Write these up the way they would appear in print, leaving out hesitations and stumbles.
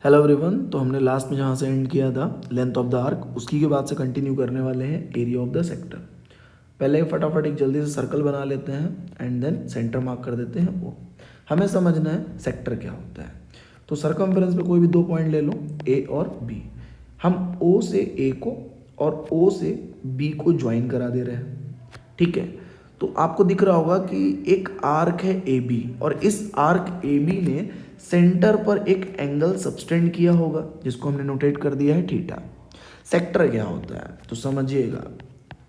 Hello everyone. तो हमने last में जहाँ से एंड किया था लेंथ ऑफ द आर्क, उसकी के बाद से कंटिन्यू करने वाले हैं एरिया ऑफ द सेक्टर। पहले फटाफट एक जल्दी से सर्कल बना लेते हैं एंड देन सेंटर मार्क कर देते हैं। वो हमें समझना है सेक्टर क्या होता है। तो सर्कमफेरेंस पे कोई भी दो पॉइंट ले लो, ए और बी। हम ओ से ए को और ओ से बी को ज्वाइन करा दे रहे हैं, ठीक है। तो आपको दिख रहा होगा कि एक आर्क है ए बी और इस आर्क ए बी ने सेंटर पर एक एंगल सबटेंड किया होगा जिसको हमने नोटेट कर दिया है थीटा। सेक्टर क्या होता है तो समझिएगा,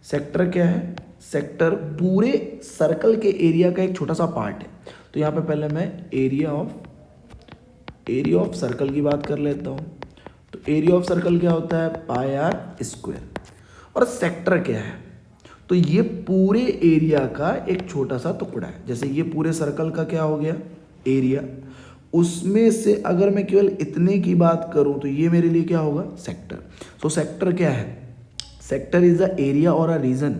सेक्टर क्या है? सेक्टर पूरे सर्कल के एरिया का एक छोटा सा पार्ट है। तो यहाँ पे पहले मैं एरिया ऑफ सर्कल की बात कर लेता हूँ। तो एरिया ऑफ सर्कल क्या होता है? पाई आर स्क्वायर। और सेक्टर क्या है? तो ये पूरे एरिया का एक छोटा सा टुकड़ा है। जैसे ये पूरे सर्कल का क्या हो गया? एरिया। उसमें से अगर मैं केवल इतने की बात करूं तो ये मेरे लिए क्या होगा? सेक्टर। सो सेक्टर क्या है? सेक्टर इज अ एरिया और a region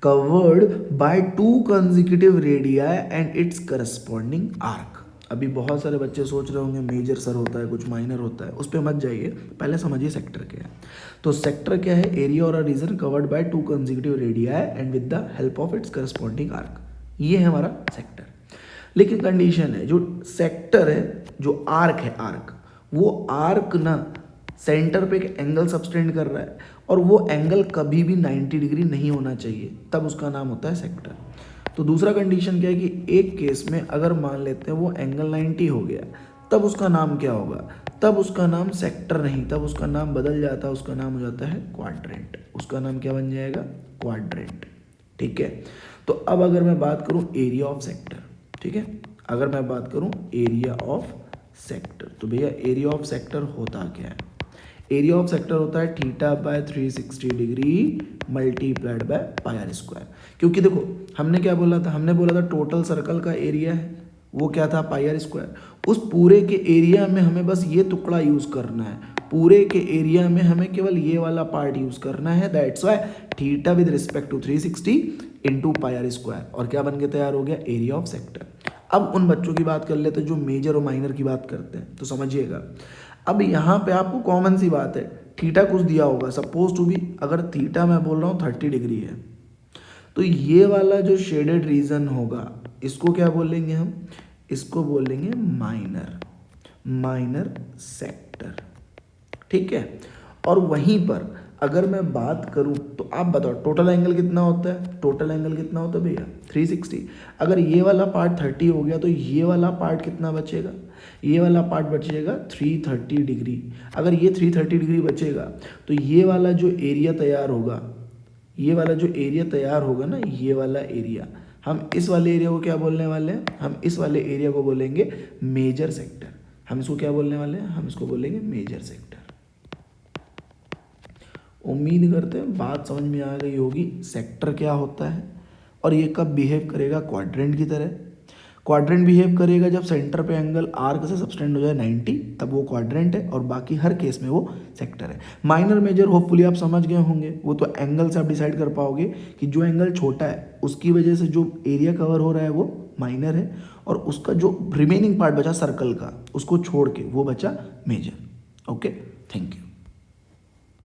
covered by two consecutive radii and its corresponding arc. अभी बहुत सारे बच्चे सोच रहे होंगे मेजर सर होता है, कुछ माइनर होता है, उस पर मत जाइए, पहले समझिए सेक्टर क्या है। तो सेक्टर क्या है? एरिया और a region covered by two consecutive radii and with the help of its corresponding arc. ये है हमारा सेक्टर। लेकिन कंडीशन है, जो सेक्टर है, जो आर्क है, वो आर्क ना सेंटर पे एक एंगल सबटेंड कर रहा है और वो एंगल कभी भी 90 डिग्री नहीं होना चाहिए, तब उसका नाम होता है सेक्टर। तो दूसरा कंडीशन क्या है कि एक केस में अगर मान लेते हैं वो एंगल 90 हो गया, तब उसका नाम क्या होगा? तब उसका नाम सेक्टर नहीं, तब उसका नाम बदल जाता है, उसका नाम हो जाता है क्वाड्रेंट। उसका नाम क्या बन जाएगा? क्वाड्रेंट, ठीक है। तो अब अगर मैं बात करूं एरिया ऑफ सेक्टर, ठीक है, अगर मैं बात करूं एरिया ऑफ सेक्टर, तो भैया एरिया ऑफ सेक्टर होता क्या है? एरिया ऑफ सेक्टर होता है theta by 360 degree multiplied by pi r square. क्योंकि देखो हमने क्या बोला था? हमने बोला था टोटल सर्कल का एरिया है, वो क्या था? पाई आर स्क्वायर। उस पूरे के एरिया में हमें बस ये टुकड़ा यूज करना है, पूरे के एरिया में हमें केवल ये वाला पार्ट यूज करना है। That's why theta with respect to 360 into pi r square. और क्या बन के तैयार हो गया? Area of sector. अब उन बच्चों की बात कर लेते हैं जो मेजर और माइनर की बात करते हैं। तो समझिएगा, अब यहाँ पे आपको कॉमन सी बात है, थीटा कुछ दिया होगा, सपोज टू बी अगर थीटा मैं बोल रहा हूँ 30 डिग्री है, तो ये वाला जो शेडेड रीजन होगा इसको क्या बोलेंगे हम? इसको बोलेंगे माइनर सेक्टर, ठीक है। और वहीं पर अगर मैं बात करूं तो आप बताओ टोटल एंगल कितना होता है? टोटल एंगल कितना होता है भैया? 360। अगर ये वाला पार्ट 30 हो गया तो ये वाला पार्ट कितना बचेगा? ये वाला पार्ट बचेगा 330 डिग्री। अगर ये 330 डिग्री बचेगा तो ये वाला जो एरिया तैयार होगा, ये वाला जो एरिया तैयार होगा ना, ये वाला एरिया, हम इस वाले एरिया को क्या बोलने वाले हैं? हम इस वाले एरिया को बोलेंगे मेजर सेक्टर। हम इसको क्या बोलने वाले हैं? हम इसको बोलेंगे मेजर सेक्टर। उम्मीद करते हैं बात समझ में आ गई होगी सेक्टर क्या होता है और ये कब बिहेव करेगा क्वाड्रेंट की तरह। क्वाड्रेंट बिहेव करेगा जब सेंटर पे एंगल आर्क से सबटेंड हो जाए 90, तब वो क्वाड्रेंट है, और बाकी हर केस में वो सेक्टर है। माइनर मेजर होपफुली आप समझ गए होंगे, वो तो एंगल से आप डिसाइड कर पाओगे कि जो एंगल छोटा है उसकी वजह से जो एरिया कवर हो रहा है वो माइनर है, और उसका जो रिमेनिंग पार्ट बचा सर्कल का उसको छोड़ के वो बचा मेजर। Okay, thank you.